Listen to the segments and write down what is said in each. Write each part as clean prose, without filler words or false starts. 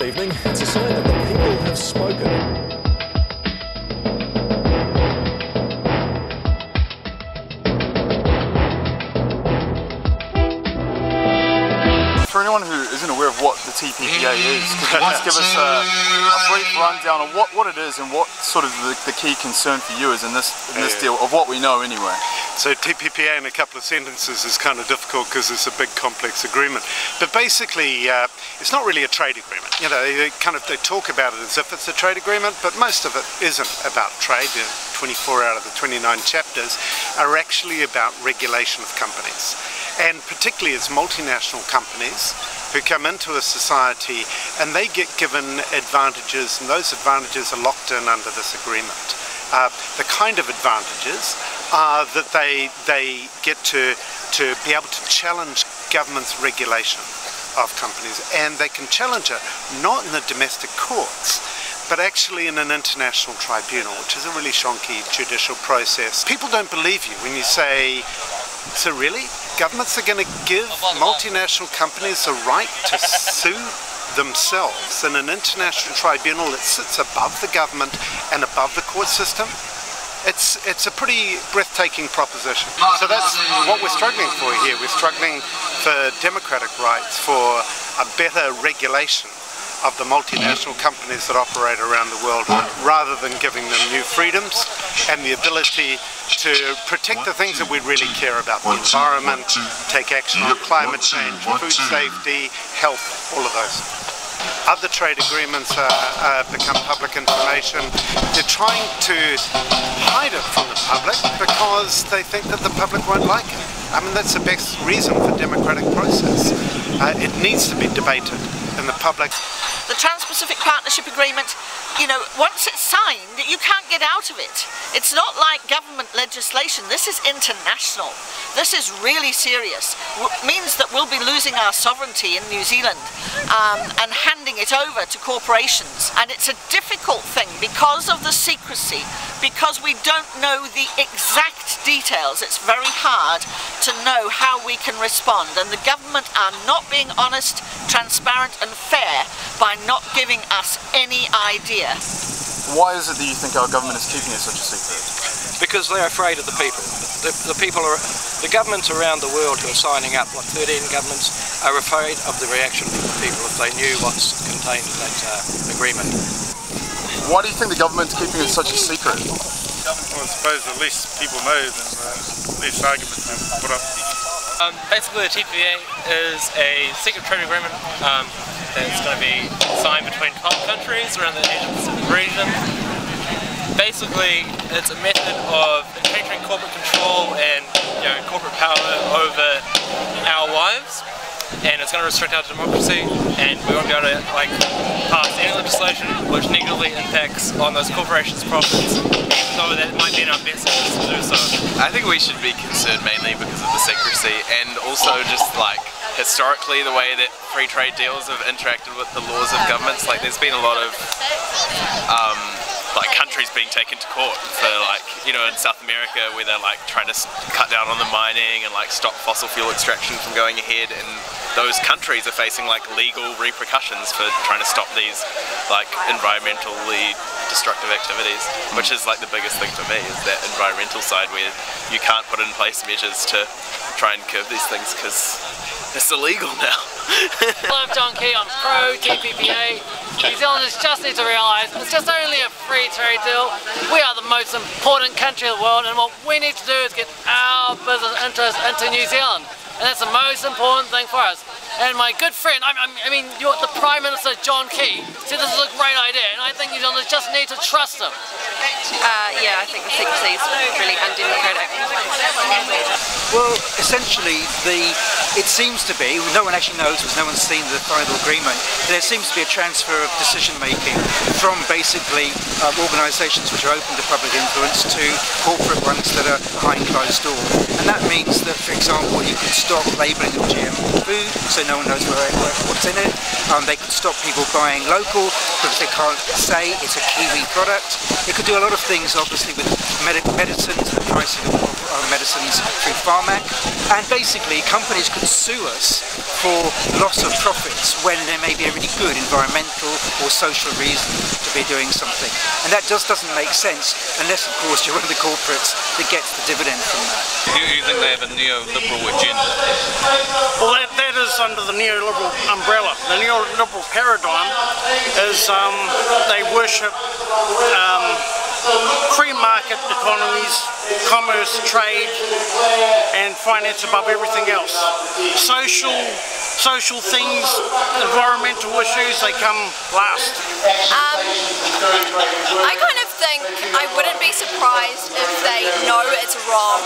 Evening. It's a sign that the people have spoken. For anyone who isn't aware of what the TPPA is, could you just give us a brief rundown of what it is and what sort of the key concern for you is in this deal, of what we know anyway? So TPPA in a couple of sentences is kind of difficult because it's a big complex agreement. But basically it's not really a trade agreement. You know, they talk about it as if it's a trade agreement, but most of it isn't about trade. 24 out of the 29 chapters are actually about regulation of companies. And particularly as multinational companies who come into a society and they get given advantages, and those advantages are locked in under this agreement. The kind of advantages are that they get to be able to challenge government's regulation of companies, and they can challenge it not in the domestic courts, but actually in an international tribunal, which is a really shonky judicial process. People don't believe you when you say, so really? Governments are going to give multinational companies the right to sue themselves in an international tribunal that sits above the government and above the court system? It's a pretty breathtaking proposition. So that's what we're struggling for here. We're struggling for democratic rights, for a better regulation of the multinational companies that operate around the world, rather than giving them new freedoms and the ability to protect the things that we really care about: the environment, take action on climate change, food safety, health, all of those. Other trade agreements become public information. They're trying to hide it from the public because they think that the public won't like it. I mean, that's the best reason for democratic process. It needs to be debated in the public. The Trans-Pacific Partnership Agreement, you know, once it's signed, you can't get out of it. It's not like government legislation. This is international. This is really serious. It means that we'll be losing our sovereignty in New Zealand and handing it over to corporations. And it's a difficult thing because of the secrecy, because we don't know the exact details. It's very hard to know how we can respond. And the government are not being honest, transparent and fair by not giving us any idea. Why is it that you think our government is keeping it such a secret? Because they're afraid of the people. The governments around the world who are signing up, like 13 governments, are afraid of the reaction from the people if they knew what's contained in that agreement. Why do you think the government's keeping it such a secret? Well, I suppose the less people know, then the less arguments are put up. Basically, the TPPA is a secret trade agreement that's going to be signed between 12 countries around the Asia-Pacific region. Basically, it's a method of entrenching corporate control and corporate power over our lives, and it's going to restrict our democracy, and we won't be able to pass any legislation which negatively impacts on those corporations' profits, even though that might be in our best interest to do so. I think we should be concerned mainly because of the secrecy, and also just historically the way that free trade deals have interacted with the laws of governments. There's been a lot of countries being taken to court for in South America, where they're trying to cut down on the mining and stop fossil fuel extraction from going ahead, and those countries are facing legal repercussions for trying to stop these environmentally destructive activities, which is the biggest thing for me, is that environmental side where you can't put in place measures to try and curb these things because it's illegal now. Hello, I'm John Key, I'm pro TPPA. New Zealanders just need to realise it's just only a free trade deal. We are the most important country in the world, and what we need to do is get our business interests into New Zealand. And that's the most important thing for us. And my good friend, the Prime Minister John Key said this is a great idea, and I think New Zealanders just need to trust him. Yeah, I think the secrecy is really undemocratic. Well, essentially, it seems to be, no one actually knows because no one's seen the final agreement, there seems to be a transfer of decision-making from basically organisations which are open to public influence to corporate ones that are behind closed doors. And that means that, for example, you can stop labelling of GM food, so no one knows what's in it. They could stop people buying local because they can't say it's a Kiwi product. It could do a lot of things, obviously, with medicines, the pricing of medicines through Pharmac, and basically companies could sue us for loss of profits when there may be a really good environmental or social reason to be doing something. And that just doesn't make sense unless, of course, you're one of the corporates that gets the dividend from that. You think they have a neoliberal agenda? Well, that is under the neoliberal umbrella. The neoliberal paradigm is they worship free market economies, commerce, trade, and finance above everything else. Social things, environmental issues, they come last. I kind of think I wouldn't be surprised if they know it's wrong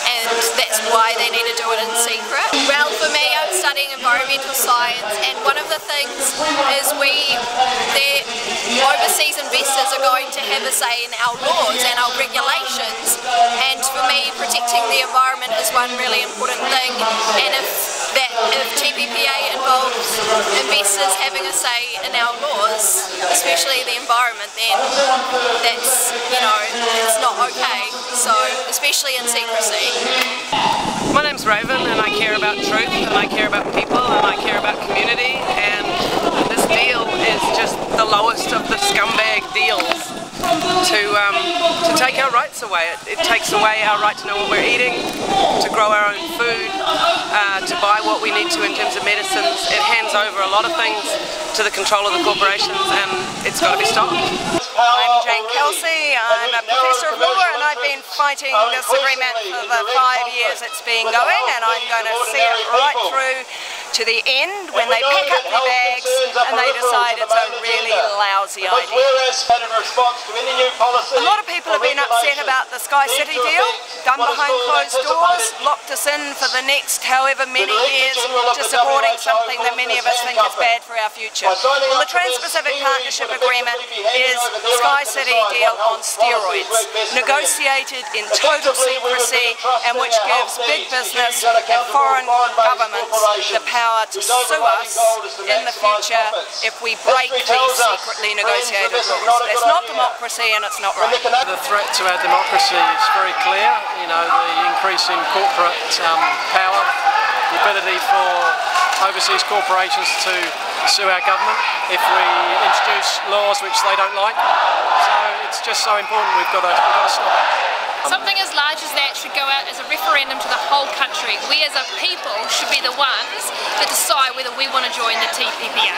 and that's why they need to do it in secret. Well, for me, I'm studying environmental science, and one of the things is their overseas investors are going to have a say in our laws and our regulations, and for me, protecting the environment is one really important thing, and if TPPA involves investors having a say in our laws, especially the environment, then that's, it's not okay, so especially in secrecy. My name's Raven, and I care about truth, and I care about people, and I care about community, and this deal is just the lowest of the scumbag deals to take our rights away. It takes away our right to know what we're eating, to grow our own food, to buy what we need to in terms of medicines. It hands over a lot of things to the control of the corporations, and it's got to be stopped. I'm Jane Kelsey, I'm a professor of law, and I've been fighting this agreement for the 5 years it's been going, and I'm going to see it right through to the end when they pack up their bags and they decide it's a really lousy idea. A lot of people have been upset about the Sky City deal, done behind closed doors, locked us in for the next however many years to supporting something that many of us think is bad for our future. Well, the Trans-Pacific Partnership Agreement is Sky City deal on steroids, negotiated in total secrecy, and which gives big business and foreign governments the power to sue us in the future if we break these secretly negotiated rules. It's not democracy, and it's not right. The threat to our democracy is very clear. The increase in corporate power, the ability for overseas corporations to sue our government if we introduce laws which they don't like. So it's just so important, we've got to stop it. Something as large as that should go out as a referendum to the whole country. We as a people should be the ones that decide whether we want to join the TPPA,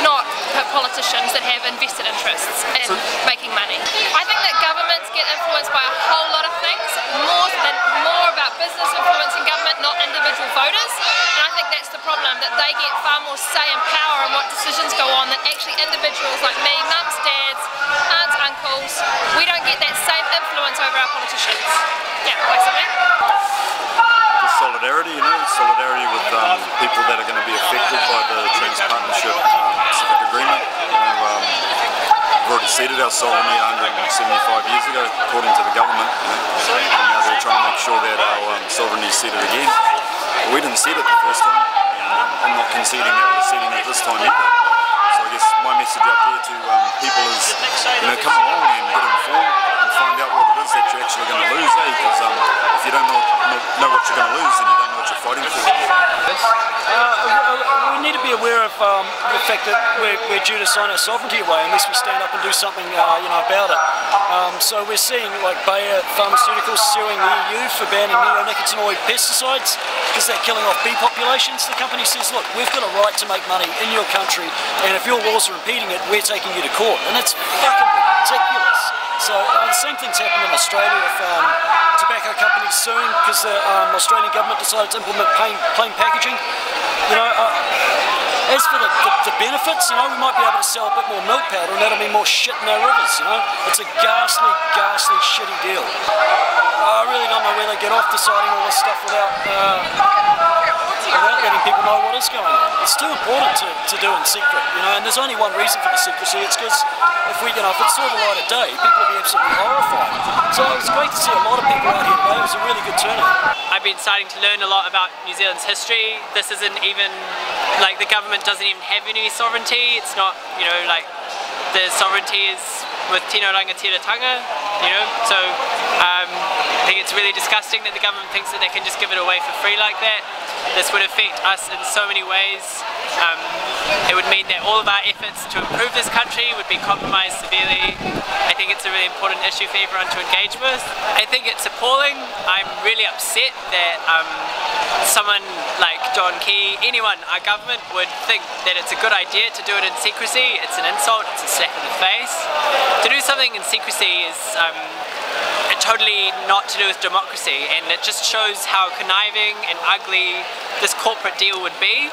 not politicians that have invested interests in making money. I think that governments get influenced by a whole lot of things, more about business influencing government, not individual voters, and I think that's the problem, that they get far more say and power in what decisions go on than actually individuals like me, mums, dads, aunts, uncles. We don't get that same influence over our politicians. Yeah, basically. Just solidarity, solidarity with people that are going to be affected by the Trans-Partnership Pacific Agreement. We've already ceded our sovereignty 175 years ago, according to the government, and now they're trying to make sure that our sovereignty is ceded again. But we didn't cede it the first time, and I'm not conceding that we're ceding it this time either. So I guess my message out there to people is, come along and get informed and find out what it is that you're actually going to lose, because if you don't know what you're going to lose, then you don't know what you're fighting for. We need to be aware of the fact that we're due to sign our sovereignty away unless we stand up and do something about it. So we're seeing like Bayer Pharmaceuticals suing the EU for banning neonicotinoid pesticides because they're killing off bee populations. The company says, look, we've got a right to make money in your country, and if your laws are impeding it, we're taking you to court. And it's fucking ridiculous. So the same thing's happened in Australia with tobacco companies suing because the Australian government decided to implement plain packaging. As for the benefits, we might be able to sell a bit more milk powder, and that'll mean more shit in our rivers. It's a ghastly, shitty deal. I really don't know where they get off deciding all this stuff without letting people know what is going on. It's too important to do in secret, and there's only one reason for the secrecy. It's because if it's saw the light of day, people will be absolutely horrified. So it was great to see a lot of people out here today. It was a really good turnout. I've been starting to learn a lot about New Zealand's history. This isn't even like the government doesn't even have any sovereignty. It's not, you know, like the sovereignty is with Tino Rangatiratanga, you know, so I think it's really disgusting that the government thinks that they can just give it away for free like that. This would affect us in so many ways. It would mean that all of our efforts to improve this country would be compromised severely. I think it's a really important issue for everyone to engage with. I think it's appalling. I'm really upset that someone like John Key, anyone, our government, would think that it's a good idea to do it in secrecy. It's an insult, it's a slap in the face. To do something in secrecy is totally not to do with democracy, and it just shows how conniving and ugly this corporate deal would be.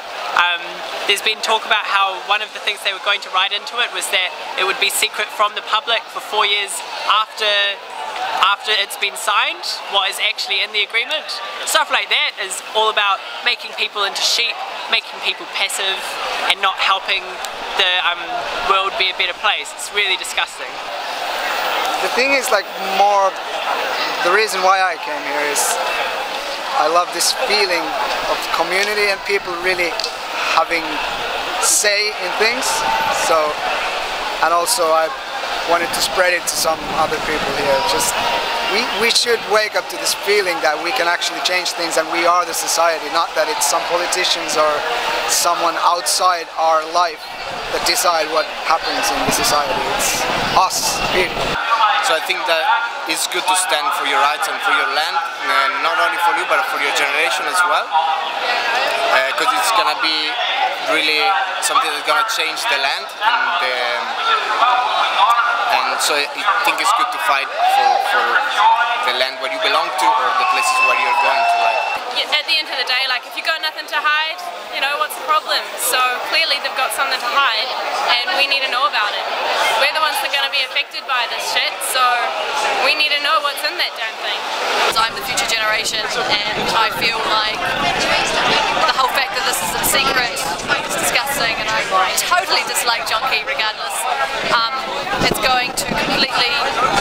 There's been talk about how one of the things they were going to write into it was that it would be secret from the public for 4 years after it's been signed, what is actually in the agreement. Stuff like that is all about making people into sheep, making people passive, and not helping the world be a better place. It's really disgusting. The thing is, like, more, the reason why I came here is I love this feeling of community and people really having say in things. So, and also I wanted to spread it to some other people here. Just we should wake up to this feeling that we can actually change things and we are the society, not that it's some politicians or someone outside our life that decide what happens in the society. It's us, people. So I think that it's good to stand for your rights and for your land, and not only for you but for your generation as well, because it's gonna be really something that's gonna change the land, and so I think it's good to fight for the land where you belong to or the places where you're going to. At the end of the day, like, if you got nothing to hide, you know, what's the problem? So clearly they've got something to hide and we need to know about it. We're the ones that are going to be affected by this shit, so we need to know what's in that damn thing. I'm the future generation and I feel like the whole fact that this is in secret is disgusting, and I totally dislike John Key regardless. It's going to completely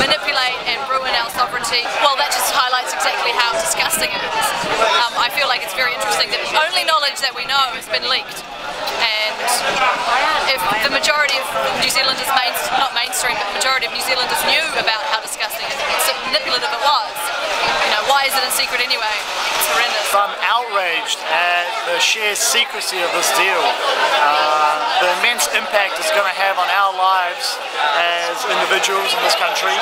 manipulate and ruin our sovereignty. Well, that just highlights exactly how disgusting it is. I feel like it's very interesting that the only knowledge that we know has been leaked, and if the majority of New Zealanders, not mainstream, but the majority of New Zealanders knew about how disgusting and manipulative it was, you know, why is it in secret anyway? It's horrendous. I'm outraged at the sheer secrecy of this deal. The immense impact it's going to have on our lives as individuals in this country,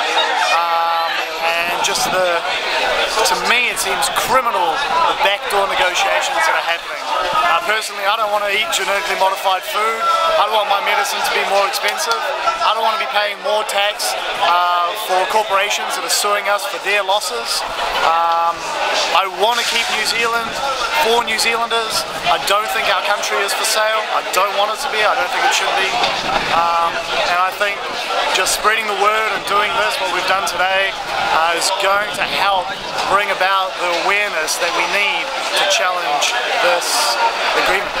and just to me it seems criminal, the backdoor negotiations that are happening. Personally, I don't want to eat genetically modified food. I don't want my medicine to be more expensive. I don't want to be paying more tax for corporations that are suing us for their losses. I want to keep New Zealand for New Zealanders. I don't think our country is for sale. I don't want it to be. I don't think it should be. And I think just spreading the word and doing this, what we've done today, is going to help bring about the awareness that we need to challenge this agreement.